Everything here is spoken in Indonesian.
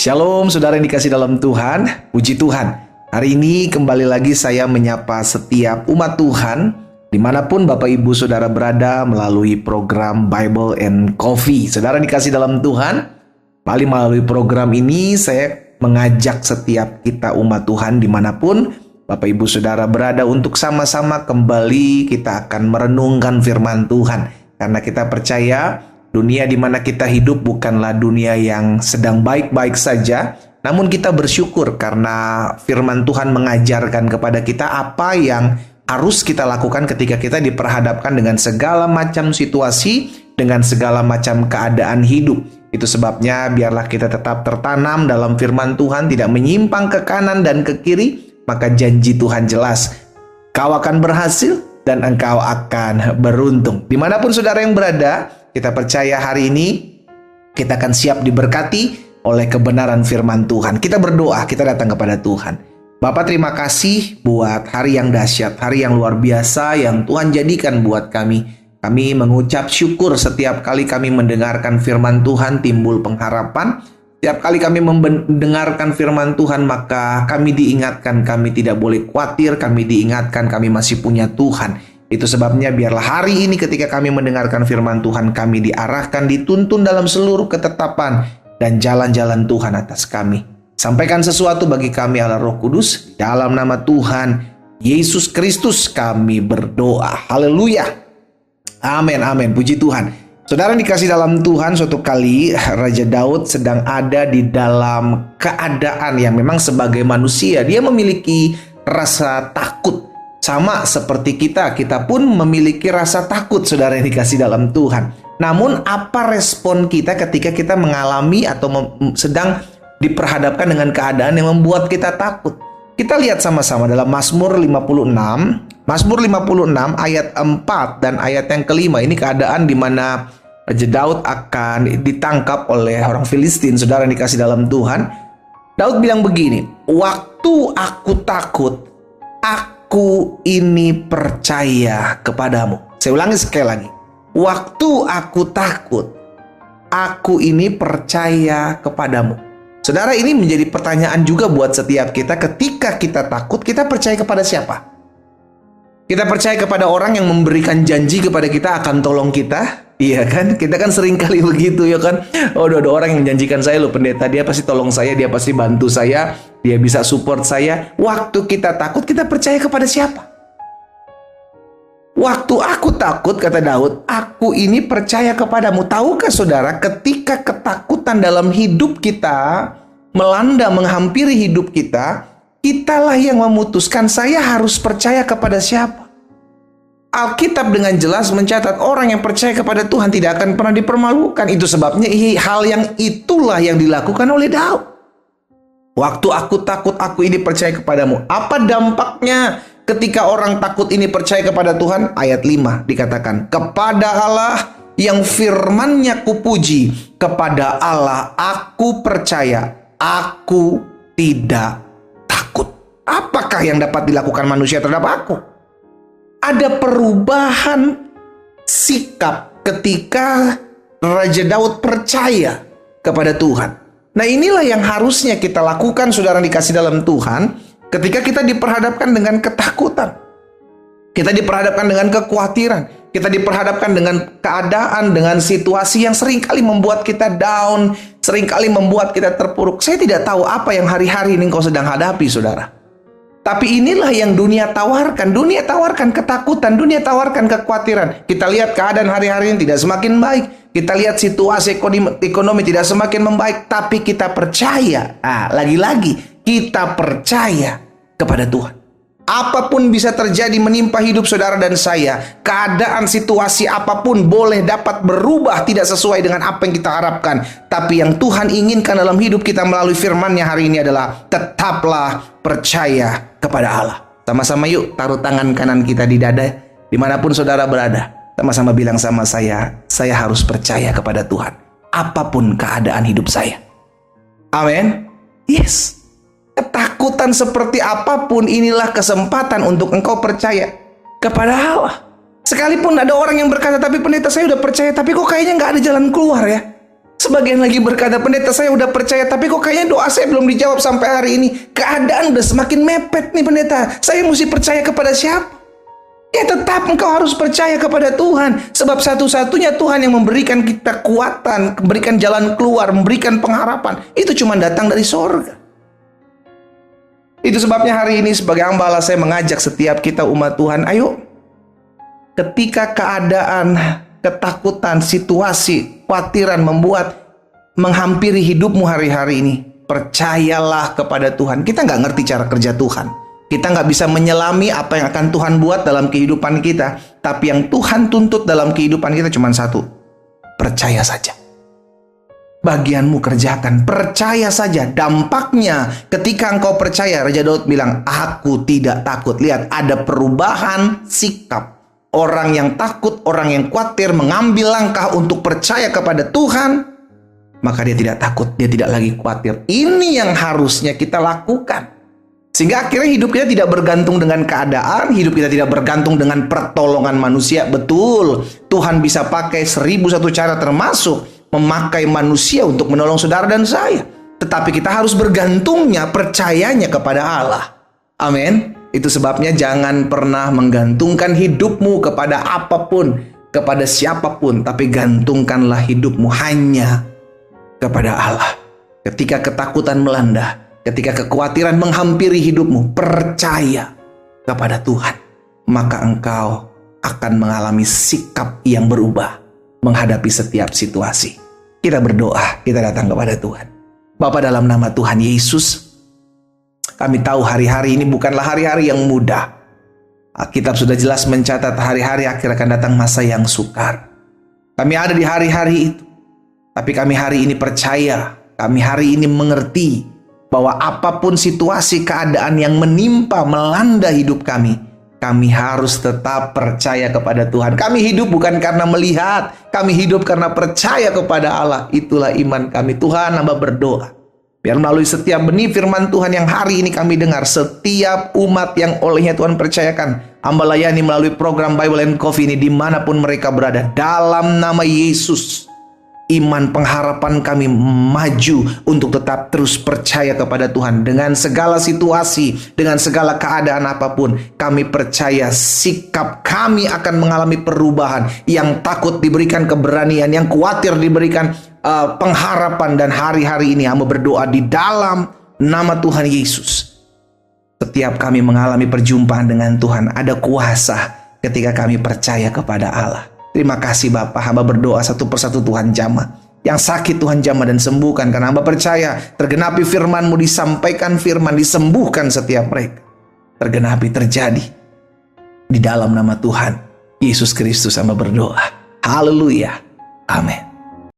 Shalom saudara yang dikasih dalam Tuhan, puji Tuhan. Hari ini kembali lagi saya menyapa setiap umat Tuhan dimanapun Bapak Ibu Saudara berada melalui program Bible and Coffee. Saudara dikasih dalam Tuhan, melalui program ini saya mengajak setiap kita umat Tuhan dimanapun Bapak Ibu Saudara berada untuk sama-sama kembali kita akan merenungkan firman Tuhan. Karena kita percaya dunia di mana kita hidup bukanlah dunia yang sedang baik-baik saja, namun kita bersyukur karena firman Tuhan mengajarkan kepada kita apa yang harus kita lakukan ketika kita diperhadapkan dengan segala macam situasi, dengan segala macam keadaan hidup. Itu sebabnya biarlah kita tetap tertanam dalam firman Tuhan, tidak menyimpang ke kanan dan ke kiri, maka janji Tuhan jelas. Kau akan berhasil dan engkau akan beruntung. Dimanapun saudara yang berada, kita percaya hari ini kita akan siap diberkati oleh kebenaran firman Tuhan. Kita berdoa, kita datang kepada Tuhan. Bapa, terima kasih buat hari yang dahsyat, hari yang luar biasa yang Tuhan jadikan buat kami. Kami mengucap syukur setiap kali kami mendengarkan firman Tuhan timbul pengharapan. Setiap kali kami mendengarkan firman Tuhan maka kami diingatkan kami tidak boleh khawatir, kami diingatkan kami masih punya Tuhan. Itu sebabnya biarlah hari ini ketika kami mendengarkan firman Tuhan kami diarahkan, dituntun dalam seluruh ketetapan dan jalan-jalan Tuhan atas kami. Sampaikan sesuatu bagi kami Allah Roh Kudus. Dalam nama Tuhan Yesus Kristus kami berdoa. Haleluya. Amin, amin. Puji Tuhan. Saudara dikasih dalam Tuhan, suatu kali Raja Daud sedang ada di dalam keadaan yang memang sebagai manusia dia memiliki rasa takut. Sama seperti kita pun memiliki rasa takut, saudara yang dikasih dalam Tuhan. Namun apa respon kita ketika kita mengalami atau sedang diperhadapkan dengan keadaan yang membuat kita takut? Kita lihat sama-sama dalam Mazmur 56. Mazmur 56 ayat 4 dan ayat yang kelima. Ini keadaan di mana Raja Daud akan ditangkap oleh orang Filistin, saudara yang dikasih dalam Tuhan. Daud bilang begini, "Waktu aku takut, aku ini percaya kepadamu." Saya ulangi sekali lagi. Waktu aku takut, aku ini percaya kepadamu. Saudara, ini menjadi pertanyaan juga buat setiap kita. Ketika kita takut, kita percaya kepada siapa? Kita percaya kepada orang yang memberikan janji kepada kita akan tolong kita. Iya kan? Kita kan sering kali begitu ya kan? Oh, ada orang yang menjanjikan saya loh pendeta, dia pasti tolong saya, dia pasti bantu saya, dia bisa support saya. Waktu kita takut, kita percaya kepada siapa? Waktu aku takut, kata Daud, aku ini percaya kepadamu. Tahukah saudara, ketika ketakutan dalam hidup kita melanda, menghampiri hidup kita, kitalah yang memutuskan saya harus percaya kepada siapa. Alkitab dengan jelas mencatat orang yang percaya kepada Tuhan tidak akan pernah dipermalukan. Itu sebabnya hal yang itulah yang dilakukan oleh Daud. Waktu aku takut, aku ini percaya kepadamu. Apa dampaknya ketika orang takut ini percaya kepada Tuhan? Ayat 5 dikatakan, kepada Allah yang firman-Nya kupuji, kepada Allah aku percaya, aku tidak takut. Apakah yang dapat dilakukan manusia terhadap aku? Ada perubahan sikap ketika Raja Daud percaya kepada Tuhan. Nah, inilah yang harusnya kita lakukan, saudara dikasih dalam Tuhan, ketika kita diperhadapkan dengan ketakutan. Kita diperhadapkan dengan kekhawatiran. Kita diperhadapkan dengan keadaan, dengan situasi yang seringkali membuat kita down, seringkali membuat kita terpuruk. Saya tidak tahu apa yang hari-hari ini kau sedang hadapi, saudara. Tapi inilah yang dunia tawarkan. Dunia tawarkan ketakutan, dunia tawarkan kekhawatiran. Kita lihat keadaan hari-hari ini tidak semakin baik. Kita lihat situasi ekonomi tidak semakin membaik. Tapi kita percaya, lagi-lagi kita percaya kepada Tuhan. Apapun bisa terjadi menimpa hidup saudara dan saya. Keadaan situasi apapun boleh dapat berubah tidak sesuai dengan apa yang kita harapkan. Tapi yang Tuhan inginkan dalam hidup kita melalui firman-Nya hari ini adalah tetaplah percaya kepada Allah. Sama-sama yuk taruh tangan kanan kita di dada dimanapun saudara berada. Sama-sama bilang sama saya harus percaya kepada Tuhan. Apapun keadaan hidup saya. Amin. Yes. Ketakutan seperti apapun inilah kesempatan untuk engkau percaya kepada Allah. Sekalipun ada orang yang berkata, tapi pendeta saya udah percaya, tapi kok kayaknya nggak ada jalan keluar ya. Sebagian lagi berkata, pendeta saya udah percaya, tapi kok kayaknya doa saya belum dijawab sampai hari ini. Keadaan udah semakin mepet nih pendeta. Saya mesti percaya kepada siapa? Ya tetap engkau harus percaya kepada Tuhan. Sebab satu-satunya Tuhan yang memberikan kita kekuatan, memberikan jalan keluar, memberikan pengharapan. Itu cuma datang dari sorga. Itu sebabnya hari ini sebagai hamba Allah saya mengajak setiap kita umat Tuhan, ayo. Ketika keadaan, ketakutan, situasi, khawatiran menghampiri hidupmu hari-hari ini, percayalah kepada Tuhan. Kita nggak ngerti cara kerja Tuhan. Kita nggak bisa menyelami apa yang akan Tuhan buat dalam kehidupan kita. Tapi yang Tuhan tuntut dalam kehidupan kita cuma satu. Percaya saja. Bagianmu kerjakan. Percaya saja. Dampaknya ketika engkau percaya, Raja Daud bilang, aku tidak takut. Lihat, ada perubahan sikap. Orang yang takut, orang yang khawatir mengambil langkah untuk percaya kepada Tuhan, maka dia tidak takut, dia tidak lagi khawatir. Ini yang harusnya kita lakukan. Sehingga akhirnya hidup kita tidak bergantung dengan keadaan, hidup kita tidak bergantung dengan pertolongan manusia. Betul, Tuhan bisa pakai 1001 cara termasuk memakai manusia untuk menolong saudara dan saya. Tetapi kita harus bergantungnya, percayanya kepada Allah. Amin. Itu sebabnya jangan pernah menggantungkan hidupmu kepada apapun, kepada siapapun, tapi gantungkanlah hidupmu hanya kepada Allah. Ketika ketakutan melanda, ketika kekhawatiran menghampiri hidupmu, percaya kepada Tuhan. Maka engkau akan mengalami sikap yang berubah menghadapi setiap situasi. Kita berdoa, kita datang kepada Tuhan. Bapa, dalam nama Tuhan Yesus, kami tahu hari-hari ini bukanlah hari-hari yang mudah. Alkitab sudah jelas mencatat hari-hari akhir akan datang masa yang sukar. Kami ada di hari-hari itu. Tapi kami hari ini percaya, kami hari ini mengerti bahwa apapun situasi keadaan yang menimpa, melanda hidup kami harus tetap percaya kepada Tuhan. Kami hidup bukan karena melihat, kami hidup karena percaya kepada Allah. Itulah iman kami. Tuhan, hamba berdoa, biar melalui setiap benih firman Tuhan yang hari ini kami dengar, setiap umat yang olehnya Tuhan percayakan, hamba layani melalui program Bible and Coffee ini dimanapun mereka berada. Dalam nama Yesus, iman pengharapan kami maju untuk tetap terus percaya kepada Tuhan. Dengan segala situasi, dengan segala keadaan apapun, kami percaya sikap kami akan mengalami perubahan. Yang takut diberikan keberanian, yang khawatir diberikan pengharapan. Dan hari-hari ini hamba berdoa di dalam nama Tuhan Yesus, setiap kami mengalami perjumpaan dengan Tuhan, ada kuasa ketika kami percaya kepada Allah. Terima kasih Bapa, hamba berdoa satu persatu Tuhan jamah. Yang sakit Tuhan jamah dan sembuhkan, karena hamba percaya tergenapi firman-Mu, disampaikan firman, disembuhkan setiap mereka. Tergenapi, terjadi. Di dalam nama Tuhan Yesus Kristus hamba berdoa. Haleluya. Amin.